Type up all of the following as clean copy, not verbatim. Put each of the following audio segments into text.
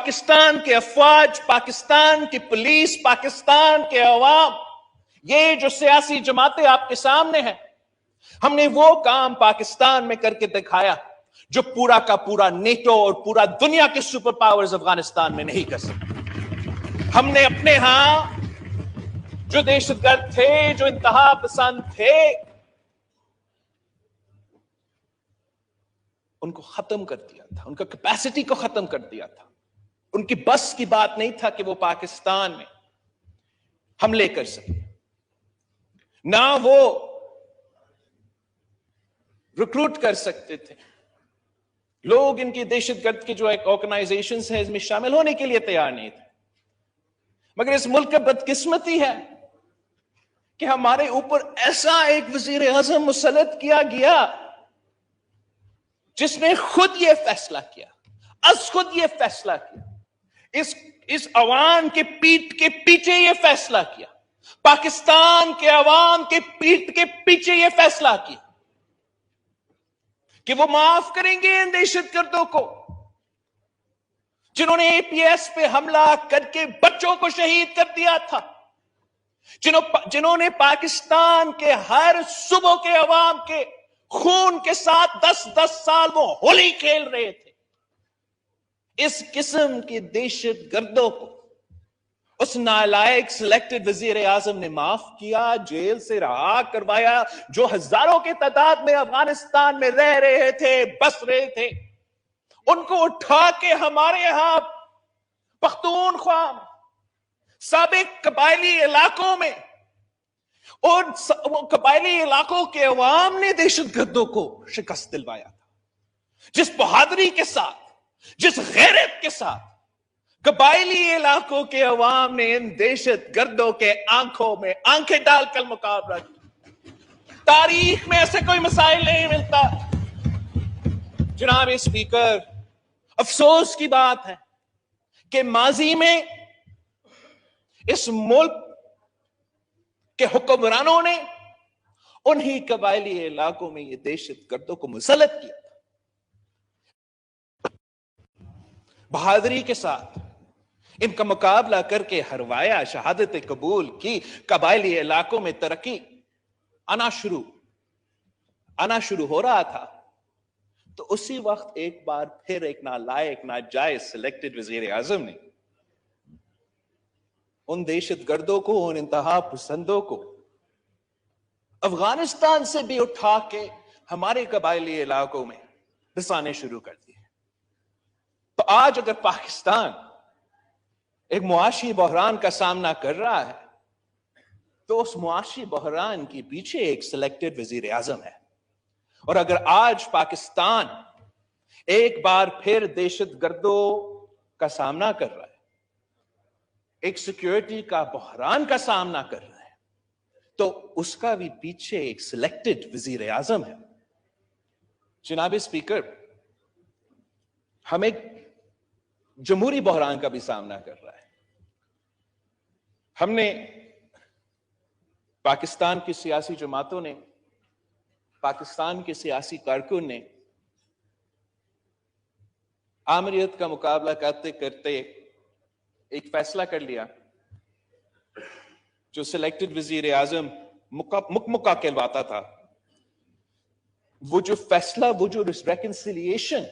پاکستان کے افواج، پاکستان کی پولیس، پاکستان کے عوام، یہ جو سیاسی جماعتیں آپ کے سامنے ہیں، ہم نے وہ کام پاکستان میں کر کے دکھایا جو پورا کا پورا نیٹو اور پورا دنیا کے سپر پاورز افغانستان میں نہیں کر سکتے۔ ہم نے اپنے ہاں جو دہشت گرد تھے، جو انتہا پسند تھے، ان کو ختم کر دیا تھا، ان کا کیپیسٹی کو ختم کر دیا تھا۔ ان کی بس کی بات نہیں تھا کہ وہ پاکستان میں حملے کر سکے، نہ وہ ریکروٹ کر سکتے تھے۔ لوگ ان کی دہشت گرد کی جو ایک آرگنائزیشنز ہیں اس میں شامل ہونے کے لیے تیار نہیں تھے۔ مگر اس ملک کا بدقسمتی ہے کہ ہمارے اوپر ایسا ایک وزیر اعظم مسلط کیا گیا جس نے خود یہ فیصلہ کیا، از خود یہ فیصلہ کیا، اس عوام کے پیٹ کے پیچھے یہ فیصلہ کیا، پاکستان کے عوام کے پیٹ کے پیچھے یہ فیصلہ کیا کہ وہ معاف کریں گے ان دہشت گردوں کو جنہوں نے اے پی ایس پہ حملہ کر کے بچوں کو شہید کر دیا تھا، جنہوں نے پاکستان کے ہر صوبوں کے عوام کے خون کے ساتھ 10 سال وہ ہولی کھیل رہے تھے۔ اس قسم کے دہشت گردوں کو اس نالائق سلیکٹڈ وزیر اعظم نے معاف کیا، جیل سے رہا کروایا، جو ہزاروں کی تعداد میں افغانستان میں رہ رہے تھے، بس رہے تھے، ان کو اٹھا کے ہمارے ہاں پختونخوا سابق قبائلی علاقوں میں، اور وہ قبائلی علاقوں کے عوام نے دہشت گردوں کو شکست دلوایا تھا۔ جس بہادری کے ساتھ، جس غیرت کے ساتھ قبائلی علاقوں کے عوام نے ان دہشت گردوں کے آنکھوں میں آنکھیں ڈال کر مقابلہ کیا، تاریخ میں ایسے کوئی مسائل نہیں ملتا۔ جناب اسپیکر، افسوس کی بات ہے کہ ماضی میں اس ملک کے حکمرانوں نے انہی قبائلی علاقوں میں یہ دہشت گردوں کو مسلط کیا، بہادری کے ساتھ ان کا مقابلہ کر کے ہروایا، شہادت قبول کی، قبائلی علاقوں میں ترقی آنا شروع ہو رہا تھا۔ تو اسی وقت ایک بار پھر ایک نالائق، ناجائز سلیکٹڈ وزیر اعظم نے ان دہشت گردوں کو، ان انتہا پسندوں کو افغانستان سے بھی اٹھا کے ہمارے قبائلی علاقوں میں بسانے شروع کر دیے۔ تو آج اگر پاکستان ایک معاشی بحران کا سامنا کر رہا ہے تو اس معاشی بحران کے پیچھے ایک سلیکٹڈ وزیر اعظم ہے۔ اور اگر آج پاکستان ایک بار پھر دہشت گردوں کا سامنا کر رہا ہے، ایک سیکیورٹی کا بحران کا سامنا کر رہا ہے، تو اس کا بھی پیچھے ایک سلیکٹڈ وزیر اعظم ہے۔ جناب اسپیکر، ہم ایک جمہوری بحران کا بھی سامنا کر رہا ہے۔ ہم نے پاکستان کی سیاسی جماعتوں نے، پاکستان کے سیاسی کارکن نے آمریت کا مقابلہ کرتے کرتے ایک فیصلہ کر لیا جو سلیکٹڈ وزیر اعظم مکمکہ کہلواتا تھا۔ وہ جو فیصلہ، وہ جو ریکنسیلیشن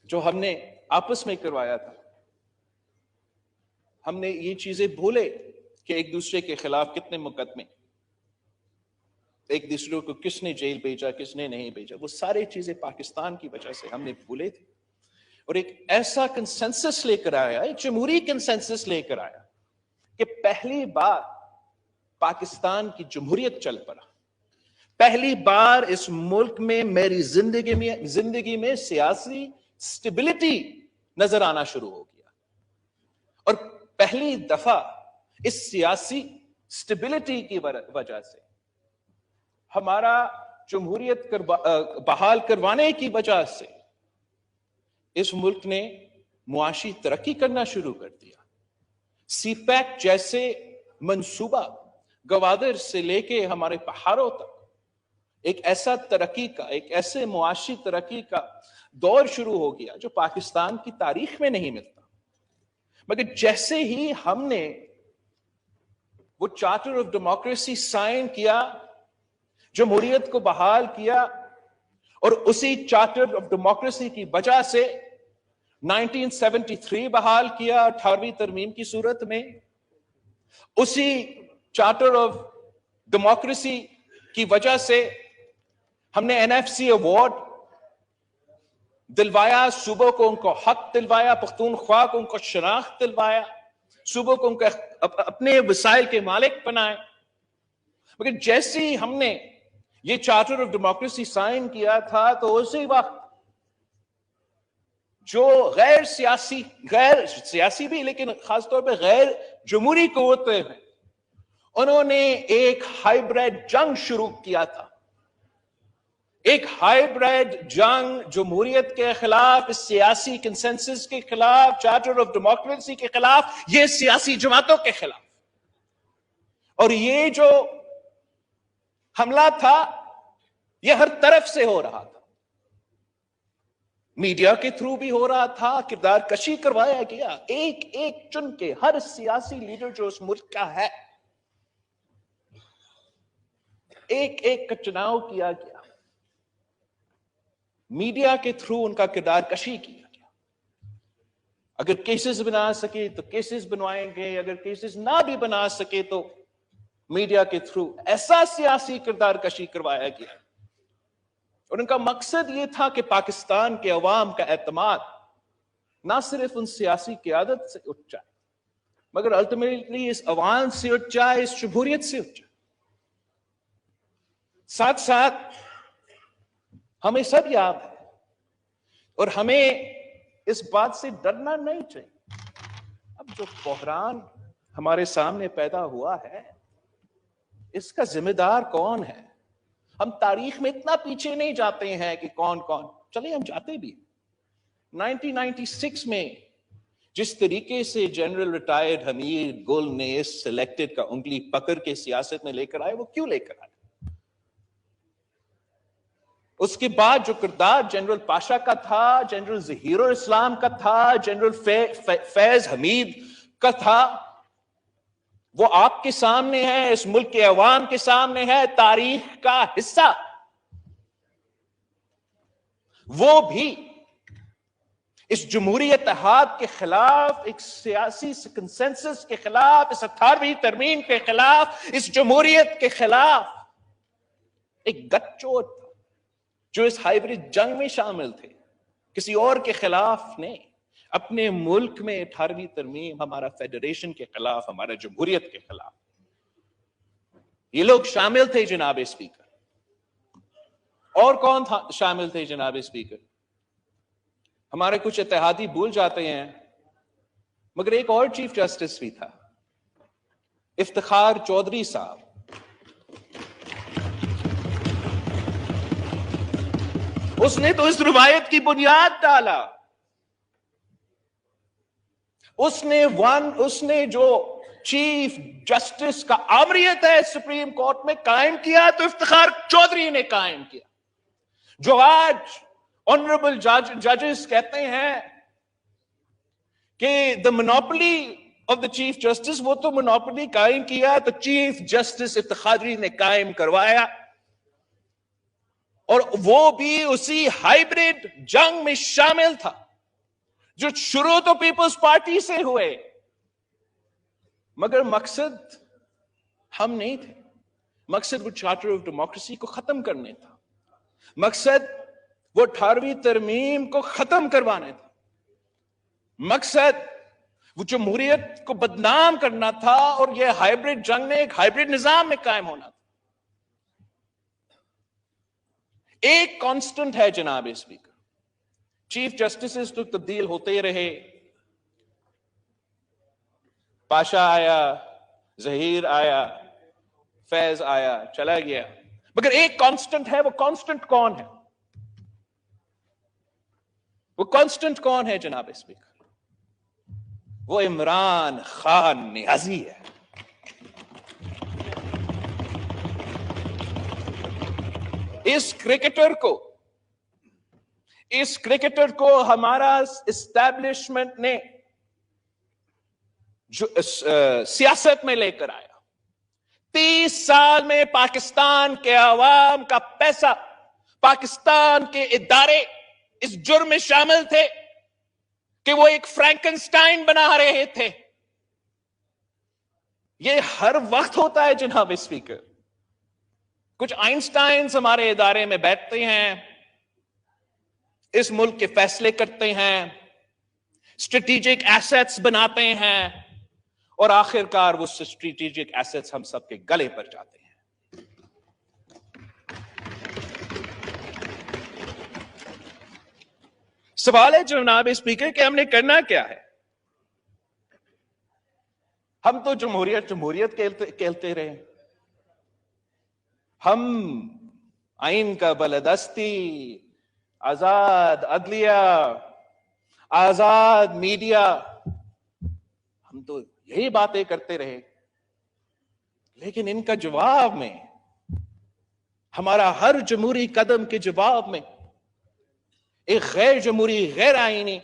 جو ہم نے آپس میں کروایا تھا، ہم نے یہ چیزیں بھولے کہ ایک دوسرے کے خلاف کتنے مقدمے، ایک دوسرے کو کس نے جیل بھیجا، کس نے نہیں بھیجا، وہ ساری چیزیں پاکستان کی وجہ سے ہم نے بھولے تھے۔ اور ایک ایسا کنسنسس لے کر آیا، ایک جمہوری کنسنسس لے کر آیا کہ پہلی بار پاکستان کی جمہوریت چل پڑا، پہلی بار اس ملک میں میری زندگی میں سیاسی سٹیبلٹی نظر آنا شروع ہو گیا۔ اور پہلی دفعہ اس سیاسی سٹیبلٹی کی وجہ سے، ہمارا جمہوریت بحال کروانے کی وجہ سے، اس ملک نے معاشی ترقی کرنا شروع کر دیا۔ سی پیک جیسے منصوبہ گوادر سے لے کے ہمارے پہاڑوں تک ایک ایسا ترقی کا، ایک ایسے معاشی ترقی کا دور شروع ہو گیا جو پاکستان کی تاریخ میں نہیں ملتا. مگر جیسے ہی ہم نے وہ چارٹر آف ڈیموکریسی سائن کیا، جمہوریت کو بحال کیا، اور اسی چارٹر آف ڈیموکریسی کی وجہ سے 1973 بحال کیا 18ویں ترمیم کی صورت میں، اسی چارٹر آف ڈیموکریسی کی وجہ سے ہم نے NFC ایوارڈ دلوایا، صوبوں کو ان کو حق دلوایا، پختونخوا کو ان کو شناخت دلوایا، صوبوں کو ان کو اپنے وسائل کے مالک بنائے. مگر جیسے ہی ہم نے یہ چارٹر آف ڈیموکریسی سائن کیا تھا تو اسی وقت جو غیر سیاسی بھی لیکن خاص طور پہ غیر جمہوری قوتیں ہیں، انہوں نے ایک ہائیبریڈ جنگ شروع کیا تھا، ایک ہائیبریڈ جنگ جمہوریت کے خلاف، اس سیاسی کنسنسس کے خلاف، چارٹر آف ڈیموکریسی کے خلاف، یہ سیاسی جماعتوں کے خلاف. اور یہ جو حملہ تھا یہ ہر طرف سے ہو رہا تھا، میڈیا کے تھرو بھی ہو رہا تھا، کردار کشی کروایا گیا، ایک ایک چن کے ہر سیاسی لیڈر جو اس ملک کا ہے ایک ایک کا چناؤ کیا گیا، میڈیا کے تھرو ان کا کردار کشی کیا گیا. اگر کیسز بنا سکے تو کیسز بنوائیں گے، اگر کیسز نہ بھی بنا سکے تو میڈیا کے تھرو ایسا سیاسی کردار کشی کروایا گیا. اور ان کا مقصد یہ تھا کہ پاکستان کے عوام کا اعتماد نہ صرف ان سیاسی قیادت سے اٹھ جائے مگر الٹیمیٹلی اس عوام سے اٹھ جائے، اس جمہوریت سے اٹھ جائے. ساتھ ساتھ ہمیں سب یاد ہے اور ہمیں اس بات سے ڈرنا نہیں چاہیے، اب جو بحران ہمارے سامنے پیدا ہوا ہے اس کا ذمہ دار کون ہے؟ ہم تاریخ میں اتنا پیچھے نہیں جاتے ہیں کہ کون چلے، ہم جاتے بھی 1996 میں جس طریقے سے جنرل ریٹائرڈ حمید گل نے اس سلیکٹڈ کا انگلی پکڑ کے سیاست میں لے کر آئے، وہ کیوں لے کر آئے؟ اس کے بعد جو کردار جنرل پاشا کا تھا، جنرل ظہیر الاسلام کا تھا، جنرل فیض حمید کا تھا، وہ آپ کے سامنے ہے، اس ملک کے عوام کے سامنے ہے، تاریخ کا حصہ. وہ بھی اس جمہوری اتحاد کے خلاف، ایک سیاسی کنسنسس کے خلاف، اس 18ویں ترمیم کے خلاف، اس جمہوریت کے خلاف ایک گٹھ چوٹ تھا جو اس ہائیبریڈ جنگ میں شامل تھے، کسی اور کے خلاف نہیں، اپنے ملک میں 18ویں ترمیم، ہمارا فیڈریشن کے خلاف، ہمارا جمہوریت کے خلاف. یہ لوگ شامل تھے جناب اسپیکر. اور کون تھا شامل تھے جناب اسپیکر؟ ہمارے کچھ اتحادی بھول جاتے ہیں مگر ایک اور چیف جسٹس بھی تھا، افتخار چودھری صاحب. اس نے تو اس روایت کی بنیاد ڈالا. اس نے جو چیف جسٹس کا آمریت ہے سپریم کورٹ میں قائم کیا تو افتخار چودھری نے قائم کیا. جو آج آنریبل ججز کہتے ہیں کہ the monopoly of the chief justice, وہ تو مونوپلی قائم کیا تو چیف جسٹس افتخاری نے قائم کروایا، اور وہ بھی اسی ہائیبریڈ جنگ میں شامل تھا جو شروع تو پیپلز پارٹی سے ہوئے، مگر مقصد ہم نہیں تھے. مقصد وہ چارٹر آف ڈیموکریسی کو ختم کرنے تھا، مقصد وہ 18ویں ترمیم کو ختم کروانے تھا، مقصد وہ جمہوریت کو بدنام کرنا تھا، اور یہ ہائیبریڈ جنگ میں ایک ہائیبریڈ نظام میں قائم ہونا تھا. ایک کانسٹنٹ ہے جناب اسپیکر، چیف جسٹسز تو تبدیل ہوتے رہے، پاشا آیا، ظہیر آیا، فیض آیا، چلا گیا، مگر ایک کانسٹنٹ ہے. وہ کانسٹنٹ کون ہے؟ وہ کانسٹنٹ کون ہے جناب اسپیکر؟ وہ عمران خان نیازی ہے. اس کرکٹر کو ہمارا اسٹیبلشمنٹ نے جو سیاست میں لے کر آیا. 30 سال میں پاکستان کے عوام کا پیسہ، پاکستان کے ادارے اس جرم میں شامل تھے کہ وہ ایک فرینکنسٹائن بنا رہے تھے. یہ ہر وقت ہوتا ہے جناب اسپیکر. کچھ آئنسٹائنز ہمارے ادارے میں بیٹھتے ہیں، اس ملک کے فیصلے کرتے ہیں، اسٹریٹجک ایسٹس بناتے ہیں، اور آخر کار وہ اسٹریٹجک ایسٹس ہم سب کے گلے پر جاتے ہیں. سوال ہے جناب اسپیکر کہ ہم نے کرنا کیا ہے؟ ہم تو جمہوریت کہتے رہے. ہم آئین کا بالادستی، آزاد عدلیہ، آزاد میڈیا، ہم تو یہی باتیں کرتے رہے. لیکن ان کا جواب میں، ہمارا ہر جمہوری قدم کے جواب میں ایک غیر جمہوری، غیر آئینی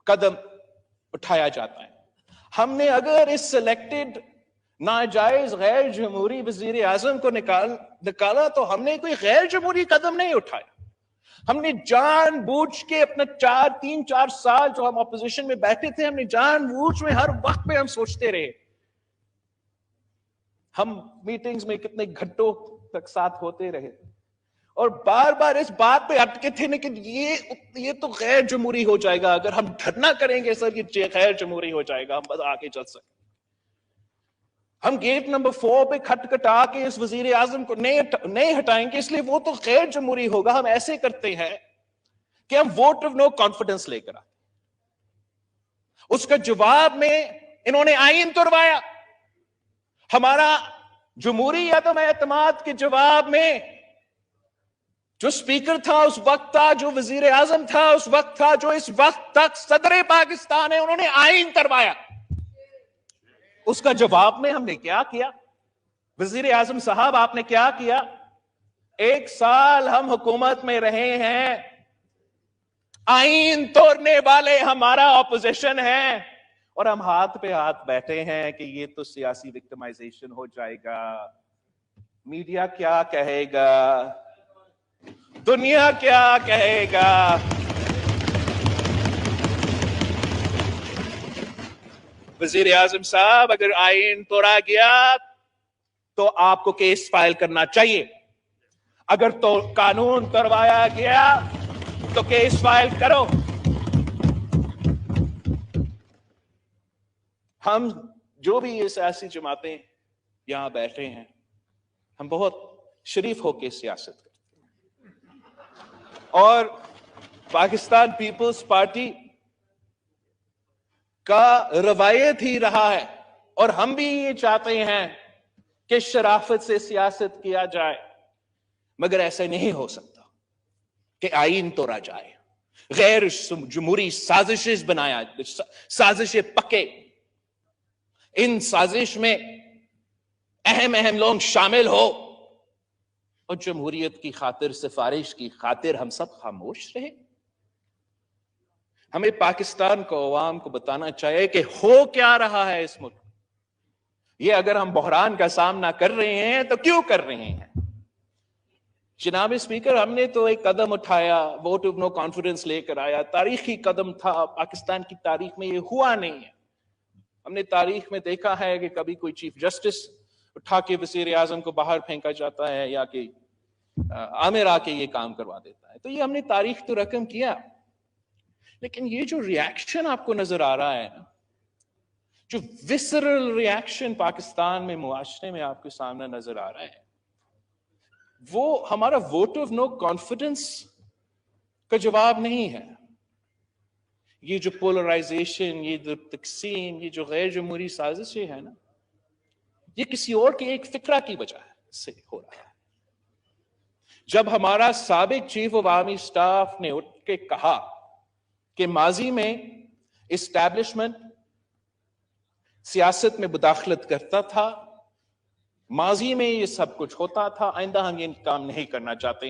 قدم اٹھایا جاتا ہے. ہم نے اگر اس سلیکٹڈ ناجائز غیر جمہوری وزیر اعظم کو نکالا تو ہم نے کوئی غیر جمہوری قدم نہیں اٹھایا. ہم نے جان بوجھ کے اپنا 3-4 سال جو ہم اپوزیشن میں بیٹھے تھے، ہم نے جان بوجھ میں ہر وقت پہ ہم سوچتے رہے. ہم میٹنگز میں کتنے گھنٹوں تک ساتھ ہوتے رہے اور بار بار اس بات پہ اٹکے تھے کہ یہ تو غیر جمہوری ہو جائے گا اگر ہم دھرنا کریں گے. سر یہ غیر جمہوری ہو جائے گا، ہم بس آگے چل سکیں. ہم گیٹ نمبر 4 پہ کھٹکھٹا کے اس وزیر اعظم کو نہیں ہٹائیں گے، اس لیے وہ تو غیر جمہوری ہوگا. ہم ایسے کرتے ہیں کہ ہم ووٹ آف نو کانفیڈنس لے کر آتے. اس کا جواب میں انہوں نے آئین توڑوایا. ہمارا جمہوری عدم اعتماد کے جواب میں جو سپیکر تھا اس وقت تھا، جو وزیر اعظم تھا اس وقت تھا، جو اس وقت تک صدر پاکستان ہے، انہوں نے آئین توڑوایا. اس کا جواب میں ہم نے کیا کیا؟ وزیر اعظم صاحب آپ نے کیا کیا؟ 1 سال ہم حکومت میں رہے ہیں، آئین توڑنے والے ہمارا اپوزیشن ہے، اور ہم ہاتھ پہ ہاتھ بیٹھے ہیں کہ یہ تو سیاسی وکٹمائزیشن ہو جائے گا. میڈیا کیا کہے گا؟ دنیا کیا کہے گا؟ وزیر اعظم صاحب اگر آئین توڑا گیا تو آپ کو کیس فائل کرنا چاہیے. اگر تو قانون توڑوایا گیا تو کیس فائل کرو. ہم جو بھی یہ سیاسی جماعتیں یہاں بیٹھے ہیں، ہم بہت شریف ہو کے سیاست کرتے ہیں، اور پاکستان پیپلز پارٹی کا روایت ہی رہا ہے، اور ہم بھی یہ چاہتے ہیں کہ شرافت سے سیاست کیا جائے. مگر ایسا نہیں ہو سکتا کہ آئین توڑا جائے، غیر جمہوری سازشیں بنایا، سازشیں پکے. ان سازش میں اہم لوگ شامل ہو اور جمہوریت کی خاطر، سفارش کی خاطر ہم سب خاموش رہے. ہمیں پاکستان کو، عوام کو بتانا چاہیے کہ ہو کیا رہا ہے اس ملک. یہ اگر ہم بحران کا سامنا کر رہے ہیں تو کیوں کر رہے ہیں؟ جناب اسپیکر، ہم نے تو ایک قدم اٹھایا، ووٹ آف نو کانفیڈنس لے کر آیا. تاریخی قدم تھا، پاکستان کی تاریخ میں یہ ہوا نہیں ہے. ہم نے تاریخ میں دیکھا ہے کہ کبھی کوئی چیف جسٹس اٹھا کے وزیر اعظم کو باہر پھینکا جاتا ہے، یا کہ عامر آ کے یہ کام کروا دیتا ہے. تو یہ ہم نے تاریخ تو رقم کیا. لیکن یہ جو ریاکشن آپ کو نظر آ رہا ہے نا، جو وسرل ریاکشن پاکستان میں، معاشرے میں آپ کے سامنے نظر آ رہا ہے، وہ ہمارا ووٹ آف نو کانفیڈنس کا جواب نہیں ہے. یہ جو پولرائزیشن، یہ جو تقسیم، یہ جو غیر جمہوری سازشیں ہیں نا، یہ کسی اور کے ایک فکرہ کی وجہ سے ہو رہا ہے. جب ہمارا سابق چیف آف آرمی اسٹاف نے اٹھ کے کہا کہ ماضی میں اسٹیبلشمنٹ سیاست میں مداخلت کرتا تھا، ماضی میں یہ سب کچھ ہوتا تھا، آئندہ ہم یہ کام نہیں کرنا چاہتے.